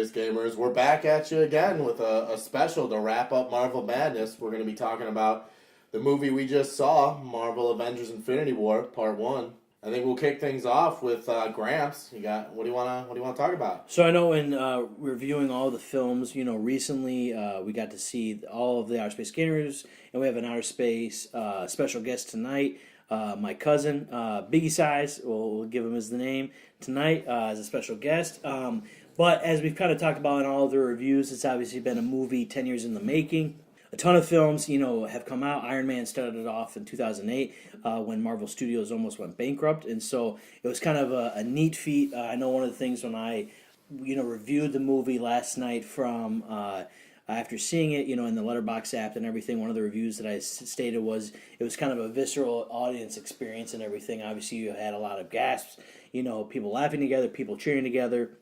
Space Gamers. We're back at you again with a special to wrap up Marvel Madness. We're going to be talking about the movie we just saw, Marvel Avengers Infinity War, Part 1. I think we'll kick things off with Gramps. What do you want to talk about? So I know in reviewing all the films, recently we got to see all of the Outer Space Gamers, and we have an Outer Space special guest tonight. My cousin, Biggie Size, we'll give him as the name tonight as a special guest. But as we've kind of talked about in all of the reviews, it's obviously been a movie 10 years in the making. A ton of films, have come out. Iron Man started off in 2008 when Marvel Studios almost went bankrupt. And so it was kind of a neat feat. I know one of the things when I, reviewed the movie last night from... after seeing it, in the Letterboxd app and everything, one of the reviews that I stated was it was kind of a visceral audience experience and everything. Obviously, you had a lot of gasps, people laughing together, people cheering together,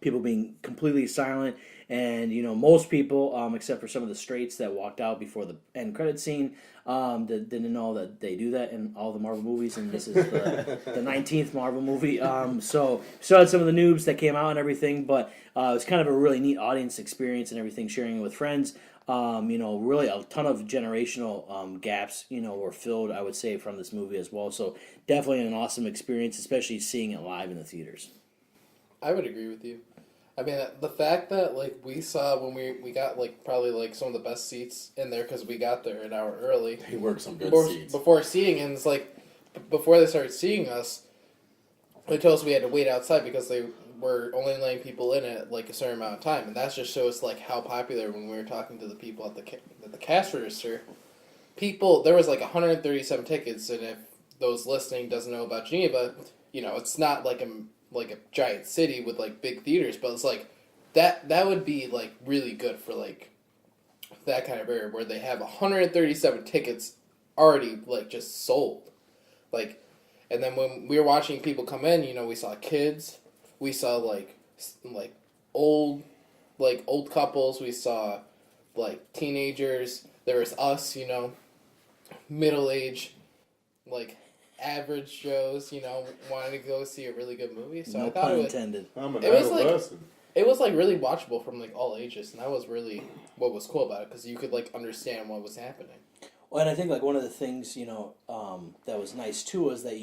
people being completely silent, and most people, except for some of the straights that walked out before the end credit scene, that didn't know that they do that in all the Marvel movies, and this is the 19th Marvel movie. So had some of the noobs that came out and everything, but it was kind of a really neat audience experience and everything, sharing it with friends. Really a ton of generational gaps, were filled, I would say, from this movie as well. So definitely an awesome experience, especially seeing it live in the theaters. I would agree with you. I mean, the fact that, we saw when we got, probably, some of the best seats in there because we got there an hour early. They worked some good seats. Before seeing, and it's before they started seeing us, they told us we had to wait outside because they were only letting people in at, a certain amount of time. And that just shows, how popular when we were talking to the people at the cash register. There was, 137 tickets, and if those listening doesn't know about Geneva, it's not like a giant city with big theaters, but it's that would be really good for that kind of area where they have 137 tickets already just sold, and then when we were watching people come in, we saw kids, we saw old couples, we saw teenagers, there was us, middle age, average Joes, wanting to go see a really good movie. So No I thought pun intended. I'm an person. It was really watchable from all ages, and that was really what was cool about it because you could understand what was happening. Well, and I think one of the things that was nice too was that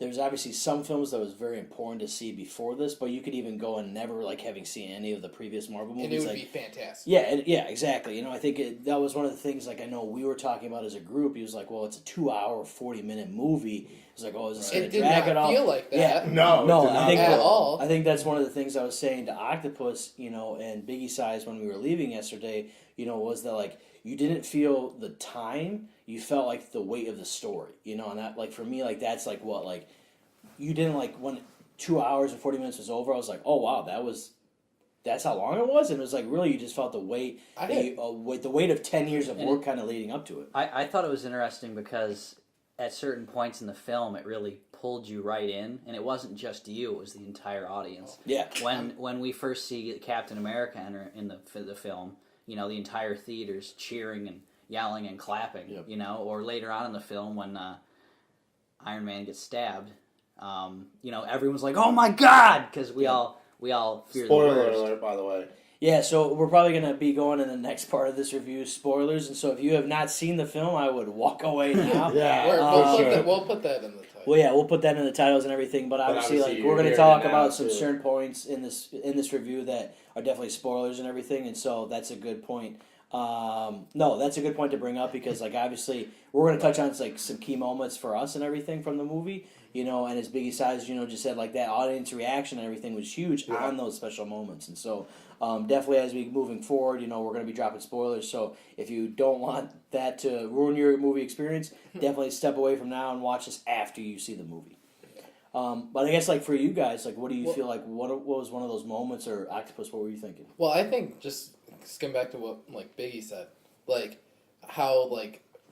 there's obviously some films that was very important to see before this, but you could even go and never having seen any of the previous Marvel movies. And it would be fantastic. Yeah, exactly. I think that was one of the things. I know we were talking about as a group. He was like, "Well, it's a 2-hour, 40-minute movie." It's like, "Oh, is this going to drag it all?" It did not feel like that. Yeah, no, I think at all. I think that's one of the things I was saying to Octopus, and Biggie Size when we were leaving yesterday. Was that you didn't feel the time. You felt the weight of the story, and that for me that's what you didn't when 2 hours and 40 minutes was over. I was like, oh wow, that's how long it was, and it was really you just felt the weight, the weight of 10 years of work kind of leading up to it. I thought it was interesting because at certain points in the film, it really pulled you right in, and it wasn't just you; it was the entire audience. Yeah. When we first see Captain America enter in the film, the entire theater's cheering and yelling and clapping, yep. Or later on in the film when Iron Man gets stabbed, everyone's like, "Oh my God!" Because we all fear Spoiler the worst. alert, by the way. Yeah, so we're probably going to be going in the next part of this review, spoilers, and so if you have not seen the film, I would walk away now. We'll put that in the title. Well, yeah, we'll put that in the titles and everything, but obviously we're going to talk about some certain points in this review that are definitely spoilers and everything, and so that's a good point. That's a good point to bring up because, obviously, we're going to touch on some key moments for us and everything from the movie, and as Biggie Size, just said, that audience reaction and everything was huge on those special moments, and so definitely as we moving forward, we're going to be dropping spoilers, so if you don't want that to ruin your movie experience, definitely step away from now and watch this after you see the movie. But I guess, for you guys, what do you feel what was one of those moments, or Octopus, what were you thinking? Well, I think just skim back to what Biggie said, how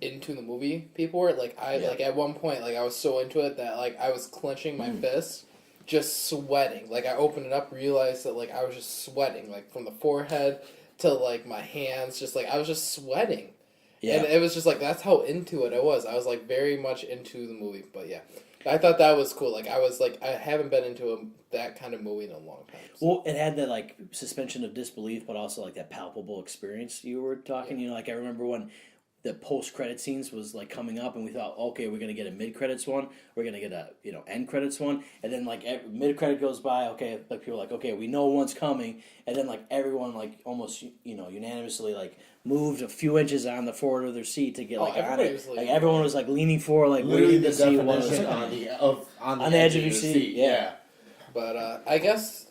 into the movie people were. At one point, I was so into it that I was clenching my fists, just sweating. I opened it up, realized that I was just sweating, from the forehead to my hands, just I was just sweating. Yeah. And it was just that's how into it I was. I was very much into the movie. But yeah, I thought that was cool. Like, I was like, I haven't been into that kind of movie in a long time. So. Well, it had that like suspension of disbelief, but also like that palpable experience you were talking. You know, like I remember when the post credit scenes was like coming up, and we thought, okay, we're gonna get a mid credits one, we're gonna get a end credits one, and then like mid credit goes by, okay, like people are like, okay, we know one's coming, and then like everyone like almost unanimously like moved a few inches on the forward of their seat to get like on it. Like everyone was like leaning forward, like literally waiting the to see what was definition on the edge of your seat. Yeah. But I guess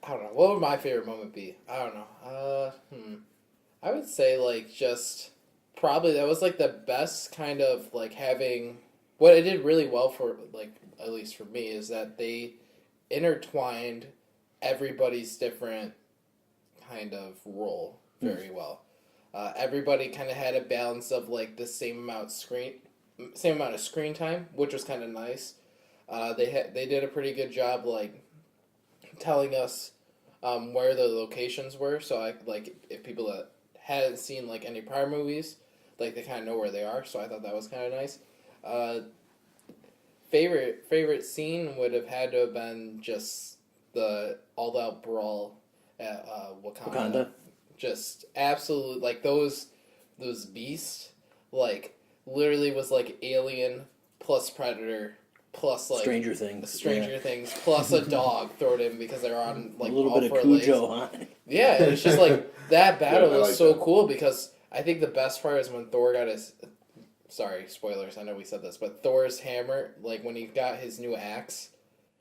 I don't know. What would my favorite moment be? I don't know. I would say like just probably that was like the best kind of like having what it did really well for like at least for me is that they intertwined everybody's different kind of role very well. Everybody kind of had a balance of like the same amount of screen time, which was kind of nice. They did a pretty good job like telling us where the locations were, so I like if people that hadn't seen like any prior movies, like they kind of know where they are. So I thought that was kind of nice. Favorite scene would have had to have been just the all out brawl at Wakanda. Just absolute like those beasts like literally was like Alien plus Predator plus like Stranger Things plus a dog thrown in because they're on like a little all bit four of Cujo legs. on it. Yeah, it's just like that battle I was like so that. cool because I think the best part is when Thor got his. Sorry, spoilers. I know we said this, but Thor's hammer, like when he got his new axe.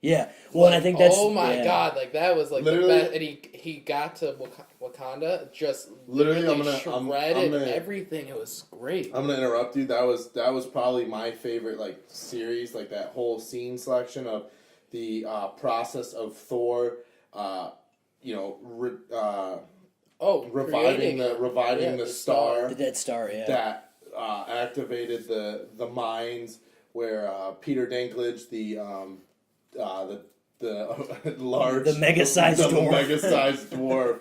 Yeah, well, and I think that's oh my god, like that was like Literally- the best, and he got to Wakanda just Literally, I'm shredded gonna- everything. It was great. I'm gonna interrupt you. That was probably my favorite like series, like that whole scene selection of the process of Thor, reviving the star the Dead Star. Yeah, that activated the mines where Peter Dinklage, the large, the mega-sized dwarf,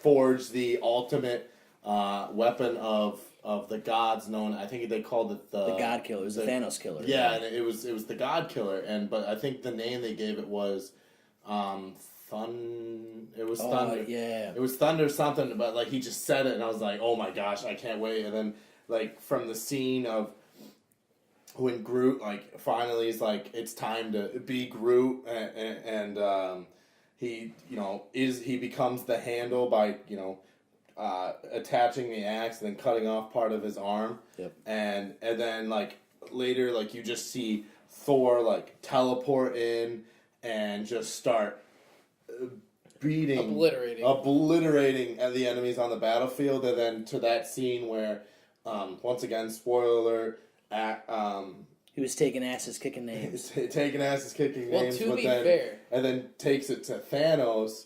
forged the ultimate weapon of the gods. Known, I think they called it the God Killer. It was the Thanos Killer. Yeah, and it was the God Killer, but I think the name they gave it was It was Thunder. Yeah, it was Thunder something, but like he just said it, and I was like, oh my gosh, I can't wait. And then like from the scene of when Groot like finally is like it's time to be Groot, and he he becomes the handle by attaching the axe and then cutting off part of his arm. Yep. And then like later like you just see Thor like teleport in and just start obliterating the enemies on the battlefield, and then to that scene where once again spoiler alert, he was taking asses, kicking names. Taking asses, kicking names. Well, to be fair, and then takes it to Thanos,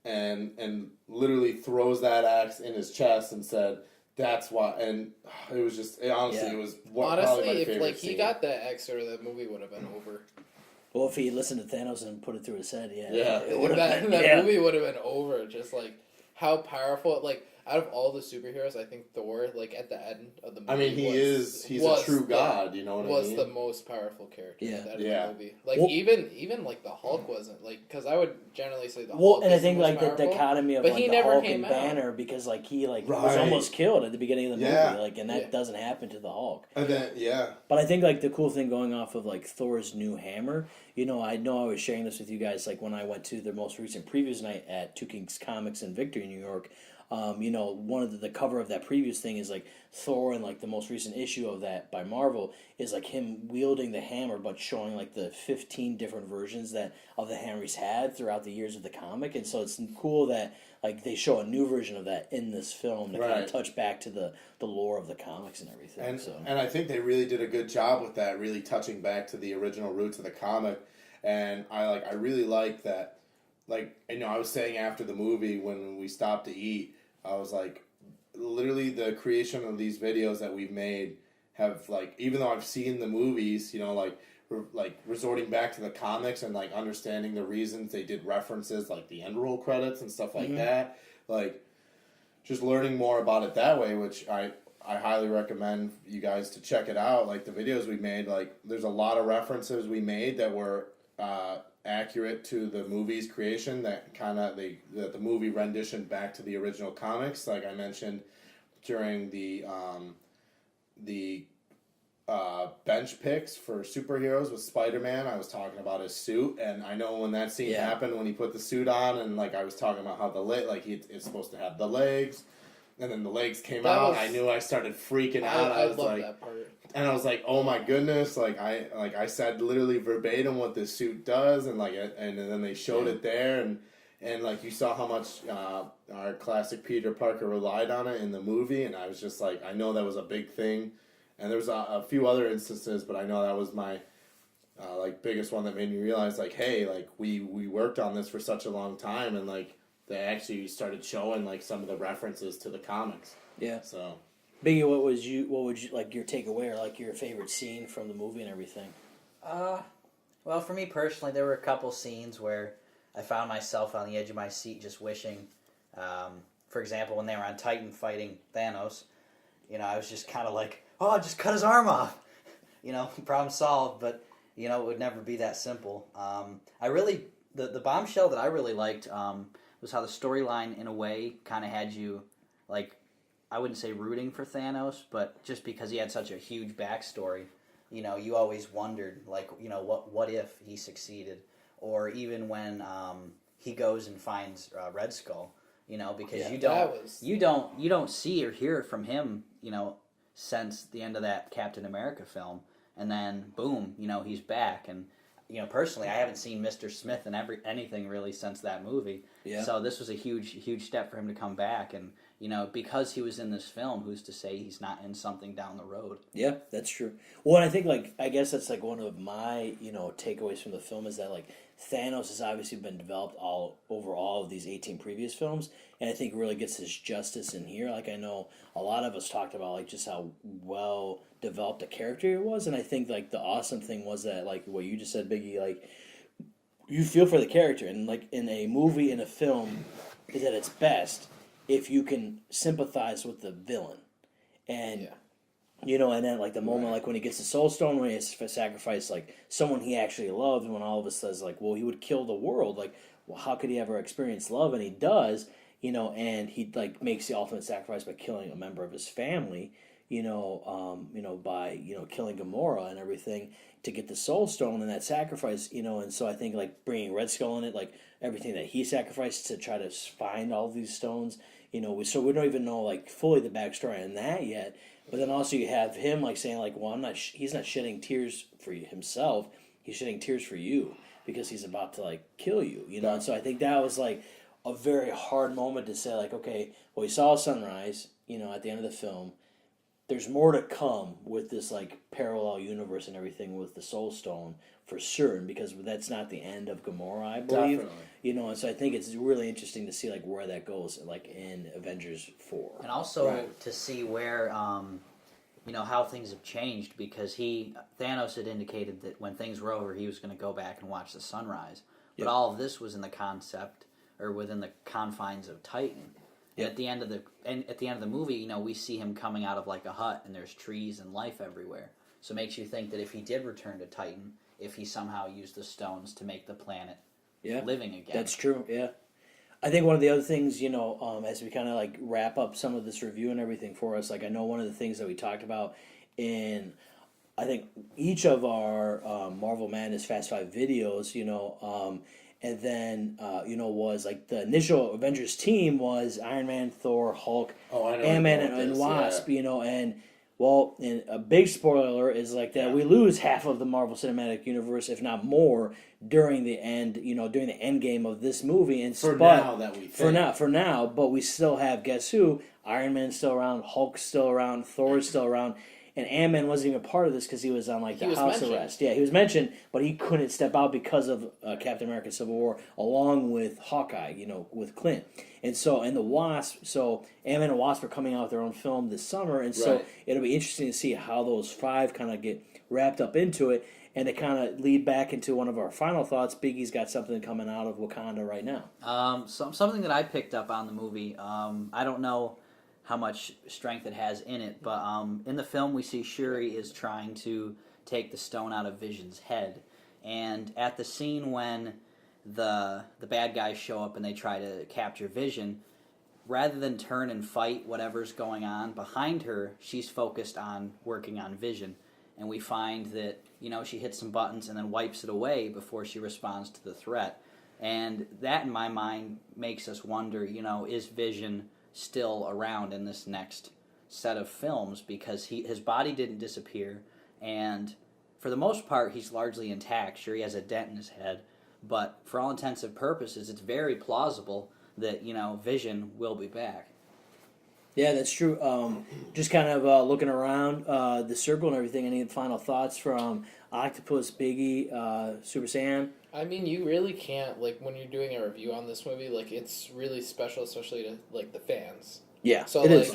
and literally throws that axe in his chest and said, "That's why." And it was just honestly, it was probably my if favorite like scene. he got that axe, or that movie would have been over. Well, if he listened to Thanos and put it through his head, that movie would have been over. Just like how powerful, like out of all the superheroes, I think Thor, like at the end of the movie, I mean, he's a true god. You know what I mean? Was the most powerful character. Yeah. At the end of the movie. Like well, even like the Hulk wasn't like because I would generally say the Hulk. Well, and I is think the most like the powerful, dichotomy of but like he the never Hulk came and out. Banner because like he like was Right. almost killed at the beginning of the movie, Yeah. like, and that doesn't happen to the Hulk. And then But I think like the cool thing going off of like Thor's new hammer, I know I was sharing this with you guys like when I went to their most recent previews night at Two Kings Comics in Victory, New York. One of the cover of that previous thing is like Thor, and like the most recent issue of that by Marvel is like him wielding the hammer, but showing like the 15 different versions of the hammer he's had throughout the years of the comic, and so it's cool that like they show a new version of that in this film to kind of touch back to the lore of the comics and everything. And I think they really did a good job with that, really touching back to the original roots of the comic, and I really like that. Like I was saying after the movie when we stopped to eat, I was like, literally the creation of these videos that we've made have like, even though I've seen the movies, like resorting back to the comics and like understanding the reasons they did references like the end roll credits and stuff like that, like just learning more about it that way, which I I highly recommend you guys to check it out. Like the videos we made, like there's a lot of references we made that were accurate to the movie's creation. That the movie rendition back to the original comics. Like I mentioned during the bench picks for superheroes with Spider-Man, I was talking about his suit, and I know when that scene happened when he put the suit on, and like I was talking about how it's supposed to have the legs. And then the legs came out. I knew I started freaking out. I was love like, that part. and I was like, "Oh my goodness!" I said literally verbatim what this suit does, and then they showed it there, and like you saw how much our classic Peter Parker relied on it in the movie, and I was just like, I know that was a big thing, and there was a few other instances, but I know that was my biggest one that made me realize like, hey, like we worked on this for such a long time, and like. They actually started showing like some of the references to the comics. Yeah. So, Biggie, what would you like your takeaway or like your favorite scene from the movie and everything? Well, for me personally, there were a couple scenes where I found myself on the edge of my seat, just wishing. For example, when they were on Titan fighting Thanos, I was just kind of like, "Oh, just cut his arm off," problem solved. But it would never be that simple. The bombshell that I really liked. Was how the storyline, in a way, kind of had you, like, I wouldn't say rooting for Thanos, but just because he had such a huge backstory, you always wondered, like, what if he succeeded, or even when he goes and finds Red Skull, because you don't see or hear from him, since the end of that Captain America film, and then boom, he's back, and personally, I haven't seen Mr. Smith in anything really since that movie. Yeah. So this was a huge step for him to come back, and because he was in this film, who's to say he's not in something down the road? Yeah, that's true. Well, and I think I guess that's like one of my takeaways from the film is that like Thanos has obviously been developed all over all of these 18 previous films, and I think really gets his justice in here. Like I know a lot of us talked about like just how well developed a character he was, and I think like the awesome thing was that like what you just said, Biggie, like you feel for the character, and like in a movie, in a film, is at its best if you can sympathize with the villain, and and then like the moment like when he gets the Soul Stone, when he has to sacrifice like someone he actually loved, and when all of us says like, well, he would kill the world, like, well, how could he ever experience love? And he does, and he like makes the ultimate sacrifice by killing a member of his family, by killing Gamora and everything to get the Soul Stone and that sacrifice, and so I think like bringing Red Skull in it, like everything that he sacrificed to try to find all these stones, so we don't even know like fully the backstory on that yet. But then also you have him like saying like, well, he's not shedding tears for himself, he's shedding tears for you because he's about to like kill you, And so I think that was like a very hard moment to say like, okay, well, we saw a sunrise, at the end of the film. There's more to come with this like parallel universe and everything with the Soul Stone for certain, because that's not the end of Gamora, I believe. Definitely. And so I think it's really interesting to see like where that goes, like in Avengers 4. And also to see where how things have changed, because Thanos had indicated that when things were over, he was going to go back and watch the sunrise. But all of this was in the concept or within the confines of Titan. And at the end of the movie, we see him coming out of like a hut, and there's trees and life everywhere. So it makes you think that if he did return to Titan, if he somehow used the stones to make the planet living again. That's true. Yeah, I think one of the other things, as we kind of like wrap up some of this review and everything for us, like I know one of the things that we talked about in, I think each of our Marvel Madness Fast Five videos, and then, was like the initial Avengers team was Iron Man, Thor, Hulk, Ant-Man, and Wasp, and a big spoiler is like that we lose half of the Marvel Cinematic Universe, if not more, during the end, during the end game of this movie. And for now, but we still have, guess who? Iron Man's still around, Hulk's still around, Thor's still around. And Ant-Man wasn't even part of this because he was on like the house arrest. Yeah, he was mentioned, but he couldn't step out because of Captain America: Civil War, along with Hawkeye, with Clint. And the Wasp. So Ant-Man and Wasp are coming out with their own film this summer, and so it'll be interesting to see how those five kind of get wrapped up into it, and to kind of lead back into one of our final thoughts. Biggie's got something coming out of Wakanda right now. Something that I picked up on the movie. I don't know how much strength it has in it. But in the film, we see Shuri is trying to take the stone out of Vision's head, and at the scene when the bad guys show up and they try to capture Vision, rather than turn and fight whatever's going on behind her, she's focused on working on Vision. And we find that, she hits some buttons and then wipes it away before she responds to the threat. And that, in my mind, makes us wonder, is Vision still around in this next set of films? Because his body didn't disappear, and for the most part, he's largely intact. Sure, he has a dent in his head, but for all intents and purposes, it's very plausible that, Vision will be back. Yeah, that's true. Just kind of looking around the circle and everything. Any final thoughts from Octopus, Biggie, Super Saiyan? I mean, you really can't, when you're doing a review on this movie, it's really special, especially to, the fans. Yeah, so it is.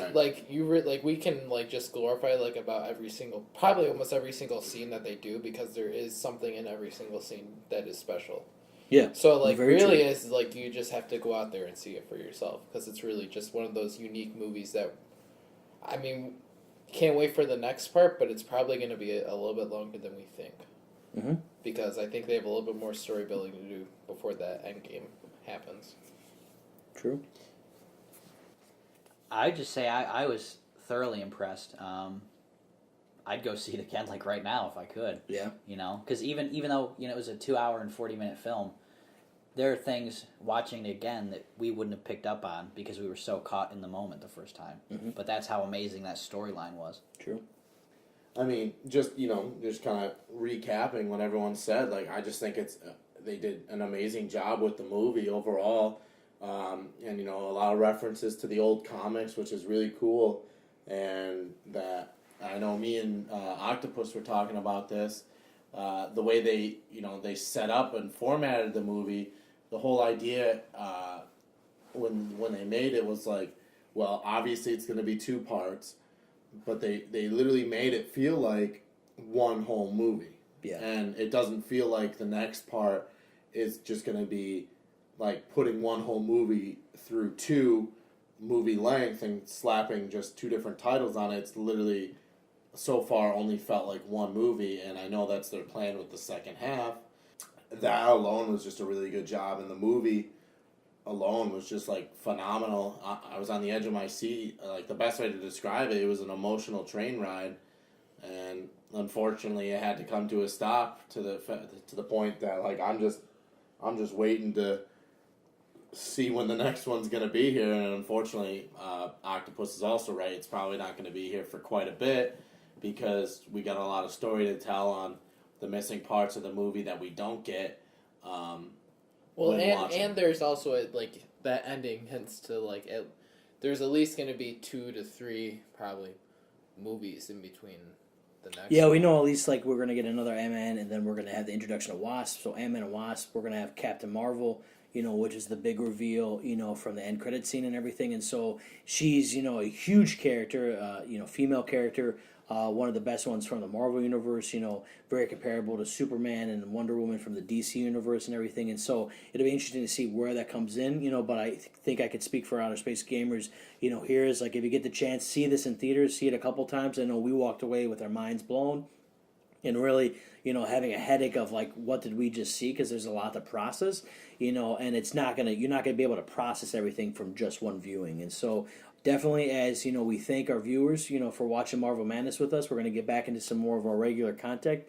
We can just glorify about probably almost every single scene that they do, because there is something in every single scene that is special. Yeah. So really true. is you just have to go out there and see it for yourself, because it's really just one of those unique movies that, I mean, can't wait for the next part, but it's probably going to be a little bit longer than we think. Mm-hmm. Because I think they have a little bit more story building to do before that end game happens. True. I would just say I was thoroughly impressed. I'd go see it again right now if I could. Yeah. Because even though it was a 2 hour and 40-minute film, there are things watching it again that we wouldn't have picked up on because we were so caught in the moment the first time. Mm-hmm. But that's how amazing that storyline was. True. I mean, just kind of recapping what everyone said. I just think they did an amazing job with the movie overall, and a lot of references to the old comics, which is really cool. And that I know me and Octopus were talking about this, the way they set up and formatted the movie. The whole idea when they made it was well, obviously it's going to be 2 parts. But they literally made it feel like one whole movie. Yeah. And it doesn't feel like the next part is just going to be putting one whole movie through 2 movie length and slapping just 2 different titles on it. It's literally, so far, only felt like one movie, and I know that's their plan with the second half. That alone was just a really good job, and the movie alone was just phenomenal. I was on the edge of my seat. The best way to describe it, it was an emotional train ride, and unfortunately, it had to come to a stop to the point that I'm just waiting to see when the next one's gonna be here. And unfortunately, Octopus is also right. It's probably not gonna be here for quite a bit because we got a lot of story to tell on the missing parts of the movie that we don't get. Well, and there's also that ending hints to there's at least going to be 2 to 3 probably movies in between the next. Yeah, we know at least we're gonna get another Ant-Man, and then we're gonna have the introduction of Wasp. So Ant-Man and Wasp, we're gonna have Captain Marvel, which is the big reveal, from the end credit scene and everything. And so she's a huge character, female character. One of the best ones from the Marvel Universe, very comparable to Superman and Wonder Woman from the DC Universe and everything. And so it'll be interesting to see where that comes in, but I think I could speak for Outer Space Gamers. Here is if you get the chance, see this in theaters, see it a couple times. I know we walked away with our minds blown and really, having a headache of what did we just see? Because there's a lot to process, and you're not gonna be able to process everything from just one viewing. And so definitely, as we thank our viewers, for watching Marvel Madness with us. We're going to get back into some more of our regular content,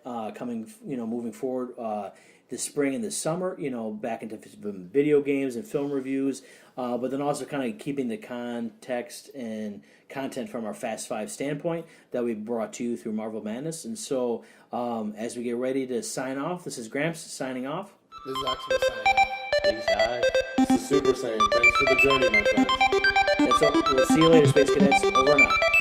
coming, moving forward this spring and this summer. Back into video games and film reviews, but then also kind of keeping the context and content from our Fast Five standpoint that we brought to you through Marvel Madness. And so, as we get ready to sign off, this is Gramps signing off. This is Octopus signing off. This is Super Saiyan. Thanks for the journey, my friends. That's all. We'll see you later, Space Cadets. Over and out.